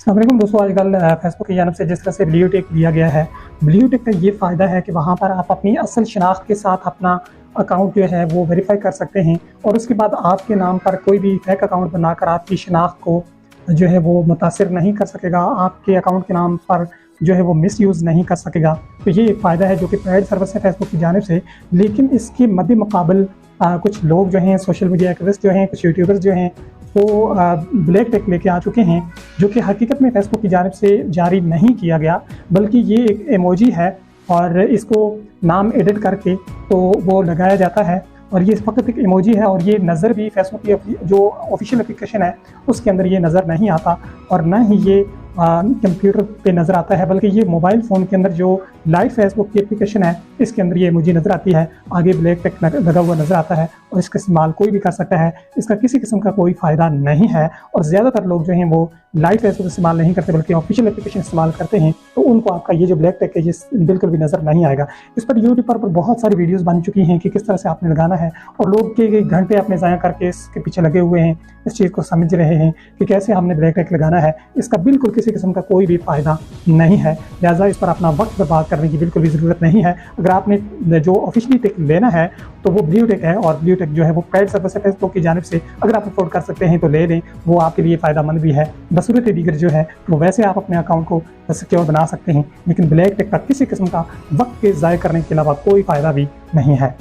अस्सलामुअलैकुम दोस्तों, आजकल फेसबुक की जानब से जिस तरह से ब्लू टिक दिया गया है, ब्लू टिक का ये फ़ायदा है कि वहाँ पर आप अपनी असल शनाख्त के साथ अपना अकाउंट जो है वो वेरीफाई कर सकते हैं और उसके बाद आपके नाम पर कोई भी फेक अकाउंट बनाकर आपकी शनाख्त को जो है वो मुतासिर नहीं कर सकेगा, आपके अकाउंट के नाम पर जो है वो मिसयूज़ नहीं कर सकेगा। तो ये एक फ़ायदा है जो कि पेड सर्विस है फेसबुक की जानिब से। लेकिन इसके मद्दे मुकाबल कुछ लोग जो हैं, सोशल मीडिया एक्टिविस्ट जो हैं, कुछ यूट्यूबर्स जो हैं, वो ब्लैक टिक लेके आ चुके हैं, जो कि हकीकत में फेसबुक की जानिब से जारी नहीं किया गया, बल्कि ये एक इमोजी है और इसको नाम एडिट करके तो वो लगाया जाता है और ये फ़कत एक इमोजी है और ये नज़र भी फेसबुक की जो ऑफिशियल एप्लीकेशन है उसके अंदर ये नज़र नहीं आता और ना ही ये कंप्यूटर पे नज़र आता है, बल्कि ये मोबाइल फ़ोन के अंदर जो लाइव फेसबुक की एप्लीकेशन है इसके अंदर ये इमोजी नज़र आती है। आगे ब्लैक टिक लगा हुआ नज़र आता है और इसका इस्तेमाल कोई भी कर सकता है। इसका किसी किस्म का कोई फ़ायदा नहीं है और ज़्यादातर लोग जो हैं वो लाइव फेसबुक इस्तेमाल नहीं करते बल्कि ऑफिशियल एप्लीकेशन इस्तेमाल करते हैं, तो उनको आपका ये जो ब्लैक टिक है ये बिल्कुल भी नज़र नहीं आएगा। इस पर यूट्यूब पर बहुत सारी वीडियोज़ बन चुकी हैं कि किस तरह से आपने लगाना है और लोग के घंटे अपने ज़ाया करके इसके पीछे लगे हुए हैं, इस चीज़ को समझ रहे हैं कि कैसे हमने ब्लैक टिक लगाना है। इसका बिल्कुल किसी किस्म का कोई भी फ़ायदा नहीं है, लिहाजा इस पर अपना वक्त बर्बाद करने की बिल्कुल भी ज़रूरत नहीं है। अगर आपने जो ऑफिशियली टिक लेना है तो वो ब्लू टिक है और ब्लू टिक जो है वो पेड सर्विस है फेसबुक की जानिब से। अगर आप अफोर्ड कर सकते हैं तो ले लें, वो आपके लिए फ़ायदामंद भी है। बसूरत दीगर जो है वो वैसे आप अपने अकाउंट को सिक्योर बना सकते हैं, लेकिन ब्लैक टिक का किसी किस्म का वक्त के ज़ाय करने के अलावा कोई फ़ायदा भी नहीं है।